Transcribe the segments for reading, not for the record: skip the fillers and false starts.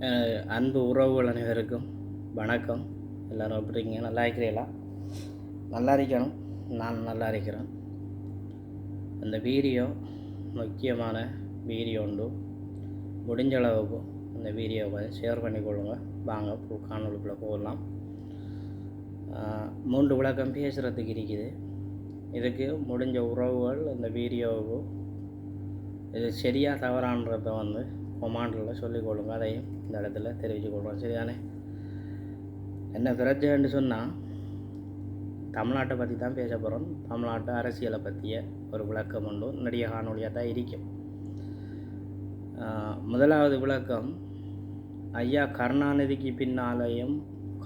அன்பு உறவுகள் அனைவருக்கும் வணக்கம். எல்லோரும் எப்படி இருக்கீங்க? நல்லா இருக்கிறீங்களா? நல்லா இருக்கணும். நான் நல்லா இருக்கிறேன். அந்த வீடியோ முக்கியமான வீடியோ உண்டு. முடிஞ்ச அளவுக்கு அந்த வீடியோவை ஷேர் பண்ணிக்கொள்ளுங்க. வாங்க காணொலிக்குள்ளே போகலாம். 3 விளக்கம் பேசுகிறதுக்கு இருக்குது. இதுக்கு முடிஞ்ச உறவுகள் அந்த வீடியோவுக்கு இது சரியாக தவறான்றதை கொமாண்டில் சொல்லிக்கொள்ளுங்க. அதையும் இந்த இடத்துல தெரிவித்துக்கொள்கிறோம். சரிதானே? என்ன பிரச்சனைன்னு சொன்னால், தமிழ்நாட்டை பற்றி தான் பேச போகிறோம். தமிழ்நாட்டு அரசியலை பற்றிய ஒரு விளக்கம் உண்டு. நடிகை காணொலியாக தான் இருக்கும். முதலாவது விளக்கம், ஐயா கருணாநிதிக்கு பின்னாலேயும்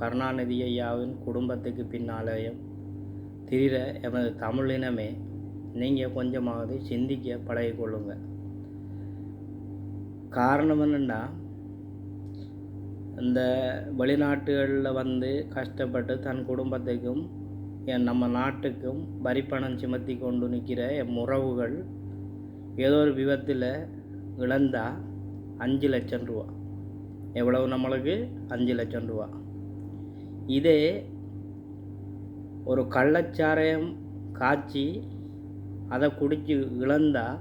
கருணாநிதி ஐயாவின் குடும்பத்துக்கு பின்னாலேயும் திரிகிற எமது தமிழினமே, நீங்கள் கொஞ்சமாவது சிந்திக்க பழகிக்கொள்ளுங்க. காரணம் என்னென்னா, இந்த வெளிநாட்டுகளில் கஷ்டப்பட்டு தன் குடும்பத்துக்கும் நம்ம நாட்டுக்கும் வரிப்பணம் சுமத்தி கொண்டு நிற்கிற உறவுகள் ஏதோ ஒரு விபத்தில் இழந்தால் 5 லட்சம் ரூபா. எவ்வளவு? நம்மளுக்கு 5 லட்சம் ரூபா. இதே ஒரு கள்ளச்சாராயம் காய்ச்சி அதை குடித்து இழந்தால்,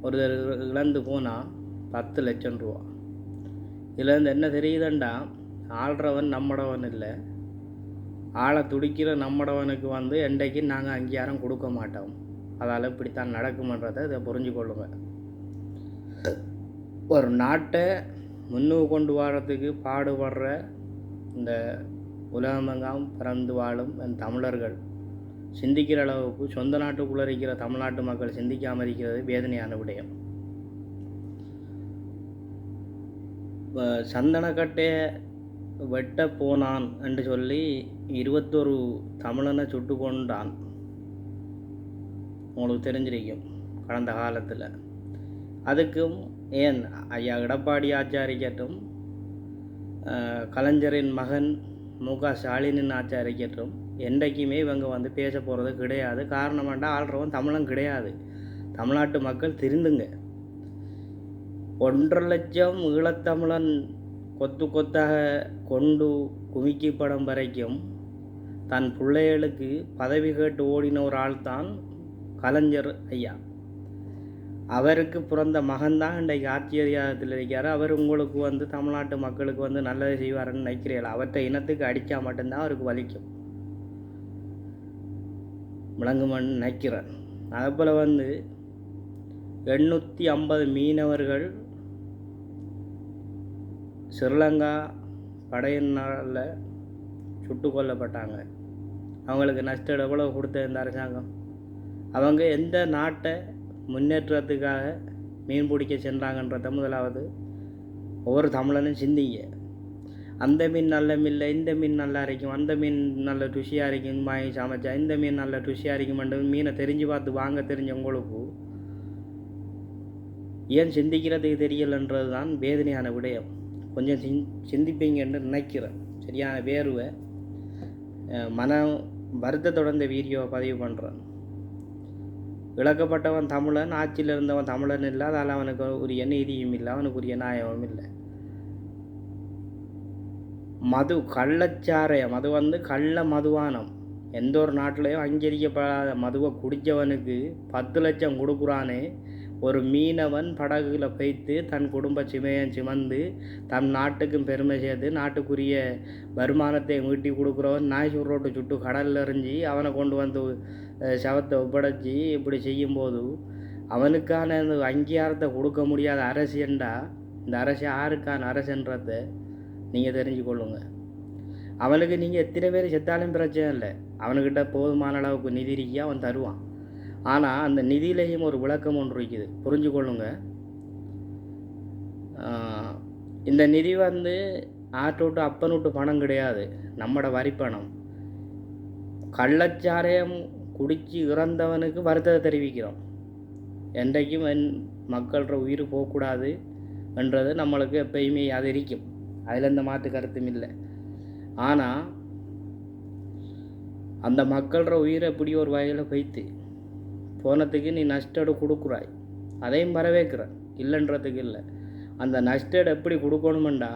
ஒருத்தர் இழந்து போனால் 10 லட்சம் ரூபா. இதில் என்ன தெரியுதுண்டா, ஆள்றவன் நம்மடவன் இல்லை, ஆளை துடிக்கிற நம்மடவனுக்கு என்றைக்கு நாங்கள் அங்கீகாரம் கொடுக்க மாட்டோம். அதால் இப்படித்தான் நடக்குமன்றதை இதை புரிஞ்சுக்கொள்ளுங்க. ஒரு நாட்டை முன்னுக்கு கொண்டு வரத்துக்கு பாடுபடுற இந்த உலகமெங்காம் பிறந்து வாழும் தமிழர்கள் சிந்திக்கிற அளவுக்கு சொந்த நாட்டுக்குள்ளே இருக்கிற தமிழ்நாட்டு மக்கள் சிந்திக்காமல் இருக்கிறது வேதனையான விடயம். சந்தனக்கட்டையை வெட்ட போனான் என்று சொல்லி 21 தமிழனை சுட்டு கொண்டான். உங்களுக்கு தெரிஞ்சிருக்கும் கடந்த காலத்தில். அதுக்கும் ஏன் ஐயா எடப்பாடி ஆச்சாரிக்கட்டும், கலைஞரின் மகன் மு.க. ஸ்டாலினின் ஆச்சாரிக்கட்டும் என்றைக்குமே இவங்க பேச போகிறது கிடையாது. காரணம் வேண்டாம், ஆள்றவன் தமிழன் கிடையாது. தமிழ்நாட்டு மக்கள் திருந்துங்க. 1.5 லட்சம் ஈழத்தமிழன் கொத்து கொத்தாக கொண்டு குமிக்கப்படும் வரைக்கும் தன் பிள்ளைகளுக்கு பதவி கேட்டு ஓடின ஒரு ஆள் தான் கலைஞர் ஐயா. அவருக்கு பிறந்த மகன்தான் இன்றைக்கு ஆட்சி அதிகாரத்தில் இருக்கிறார். அவர் உங்களுக்கு தமிழ்நாட்டு மக்களுக்கு நல்லது செய்வார்னு நினைக்கிறீர்கள். அவற்றை இனத்துக்கு அடித்தா மட்டும்தான் அவருக்கு வலிக்கும், விளங்குமன்னு நினைக்கிறேன். அதேபோல் 850 மீனவர்கள் ஸ்ரீலங்கா படையினால் சுட்டு கொல்லப்பட்டாங்க. அவங்களுக்கு நஷ்டம் எவ்வளோ கொடுத்த இந்த அரசாங்கம்? அவங்க எந்த நாட்டை முன்னேற்றத்துக்காக மீன் பிடிக்க சென்றாங்கன்றத முதலாவது ஒவ்வொரு தமிழனும் சிந்திங்க. அந்த மீன் நல்ல மீன், இந்த மீன் நல்லா இருக்கும், அந்த மீன் நல்ல ருசியாக இருக்கும், வாங்கி சமைச்சா இந்த மீன் நல்ல ருசியாக இருக்குமென்று மீனை தெரிஞ்சு பார்த்து வாங்க தெரிஞ்ச உங்களுக்கு ஏன் சிந்திக்கிறதுக்கு தெரியலைன்றது தான் வேதனையான விடயம். கொஞ்சம் சிந்திப்பீங்கன்னு நினைக்கிறேன். சரியான வேர்வை மன வருத்தத்தோட இந்த வீடியோவை பதிவு பண்ணுறேன். இழக்கப்பட்டவன் தமிழன், ஆட்சியில் இருந்தவன் தமிழன் இல்லை. அதால் அவனுக்கு உரிய நீதியும் இல்லை, அவனுக்கு உரிய நியாயமும் இல்லை. மது, கள்ளச்சாராயம், அது கள்ள மதுவானம். எந்த ஒரு நாட்டிலையும் அங்கீகரிக்கப்படாத மதுவை குடித்தவனுக்கு 10 லட்சம் கொடுக்குறானே. ஒரு மீனவன் படகுல வைத்து தன் குடும்ப சுமையை சுமந்து தன் நாட்டுக்கும் பெருமை சேர்த்து நாட்டுக்குரிய வருமானத்தை மீட்டி கொடுக்குறவன் நாய் சுரோட்டு சுட்டு கடலில் எறிஞ்சி அவனை கொண்டு சவத்தை ஒப்படைச்சி இப்படி செய்யும்போது அவனுக்கான அங்கீகாரத்தை கொடுக்க முடியாத அரசியண்டா இந்த அரசு யாருக்கான அரசுன்றதை நீங்கள் தெரிஞ்சுக்கொள்ளுங்க. அவனுக்கு நீங்கள் எத்தனை பேர் செத்தாலும் பிரச்சனை இல்லை. அவனுக்கிட்ட போதுமான அளவுக்கு நிதி இருக்கியா அவன் தருவான். ஆனால் அந்த நிதியிலையும் ஒரு விளக்கம் ஒன்று இருக்குது, புரிஞ்சுக்கொள்ளுங்க. இந்த நிதி ஆட்டோட்டு அப்பனூட்டு பணம் கிடையாது, நம்மட வரிப்பணம். கள்ளச்சாராயம் குடித்து இறந்தவனுக்கு வருத்தத்தை தெரிவிக்கிறோம். என்றைக்கும் மக்களோட உயிர் போகக்கூடாது என்றது நம்மளுக்கு எப்பயுமே அது இருக்கும். அதில் எந்த மாற்று கருத்தும் இல்லை. ஆனால் அந்த மக்களோட உயிரை எப்படி ஒரு வகையில் வைத்து போனதுக்கு நீ நஷ்டம் கொடுக்குறாய், அதையும் வரவேற்கிறேன், இல்லைன்றதுக்கு இல்லை. அந்த நஷ்டேடு எப்படி கொடுக்கணுமெண்டா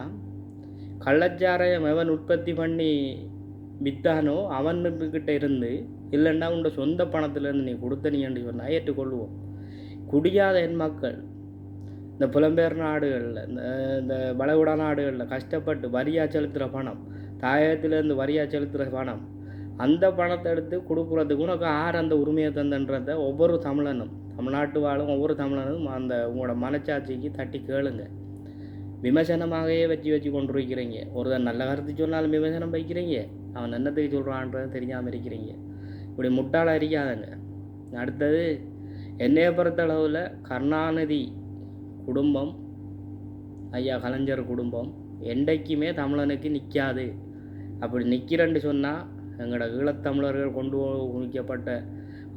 கள்ளச்சாராயம் எவன் உற்பத்தி பண்ணி விற்றானோ அவனுக்கிட்ட இருந்து இல்லைன்னா உன்னோட சொந்த பணத்திலேருந்து நீ கொடுத்த நீ என்று சொன்னால் ஏற்றுக்கொள்வோம். குடியாத என் மக்கள் இந்த புலம்பெயர் நாடுகளில் இந்த வளைகுடா நாடுகளில் கஷ்டப்பட்டு வரியாக செலுத்துகிற பணம், தாயகத்திலேருந்து வரியாக செலுத்துகிற பணம், அந்த பணத்தை எடுத்து கொடுக்குறதுக்கு உனக்கு ஆறு அந்த உரிமையை தந்தன்றதை ஒவ்வொரு தமிழனும், தமிழ்நாட்டு வாழும் ஒவ்வொரு தமிழனும் அந்த உங்களோட மனச்சாட்சிக்கு தட்டி கேளுங்க. விமர்சனமாகவே வச்சு கொண்டிருக்கிறீங்க. ஒருத்தர் நல்ல கருத்து சொன்னாலும் விமர்சனம் வைக்கிறீங்க, அவன் என்னத்துக்கு சொல்கிறான்றதை தெரியாமல் இருக்கிறீங்க. இப்படி முட்டாளாக இருக்காதங்க. அடுத்தது என்னைய பொறுத்தளவில் கருணாநிதி குடும்பம், ஐயா கலைஞர் குடும்பம் என்றைக்குமே தமிழனுக்கு நிற்காது. அப்படி நிற்கிறேன்னு சொன்னால் எங்களோட ஈழத்தமிழர்கள் கொண்டு குவிக்கப்பட்ட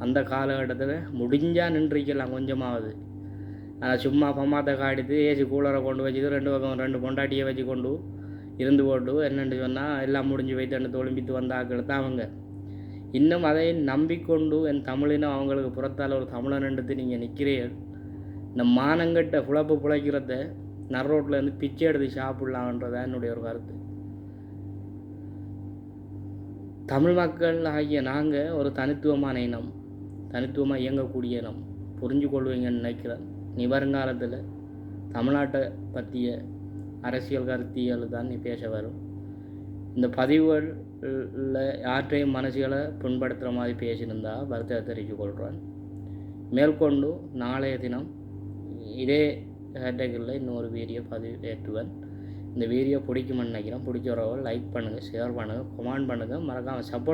அந்த காலகட்டத்தில் முடிஞ்சால் நின்றுக்கலாம் கொஞ்சமாவது. ஆனால் சும்மா பம்மாத்தை காடித்து ஏசி கூலரை கொண்டு வச்சுது ரெண்டு பொண்டாட்டியை வச்சு கொண்டு இருந்து போட்டு என்னென்னு சொன்னால் எல்லாம் முடிஞ்சு வைத்து தொழும்பித்து வந்தாக்கள் தான் அவங்க. இன்னும் அதை நம்பிக்கொண்டு என் தமிழினம் அவங்களுக்கு புறத்தால் ஒரு தமிழன் எடுத்து நீங்கள் நிற்கிறீர்கள். இந்த மானங்கட்ட புழப்பு பிழைக்கிறத நரோட்டிலேருந்து பிச்சை எடுத்து சாப்பிட்லான்றதான் என்னுடைய ஒரு கருத்து. தமிழ் மக்கள் ஆகிய நாங்கள் ஒரு தனித்துவமான இனம், தனித்துவமாக இயங்கக்கூடிய இனம், புரிஞ்சு கொள்வீங்கன்னு நினைக்கிறேன். நீ வருங்காலத்தில் தமிழ்நாட்டை பற்றிய அரசியல் கருத்தியல் தான் நீ பேச வரும். இந்த பதிவுகளில் யாற்றையும் மனசுகளை புண்படுத்துகிற மாதிரி பேசியிருந்தா வருத்தத்தை தெரிவித்து கொள்கிறேன். மேற்கொண்டு நாளைய தினம் இதே ஹேட்டகில் இன்னொரு வீடியோ பதிவு ஏற்றுவேன். இந்த வீடியோ பிடிக்குமென்னு நினைக்கிறேன். பிடிச்சவர்கள் லைக் பண்ணுங்கள், ஷேர் பண்ணுங்கள், கமெண்ட் பண்ணுங்கள், மறக்காமல் சப்போர்ட்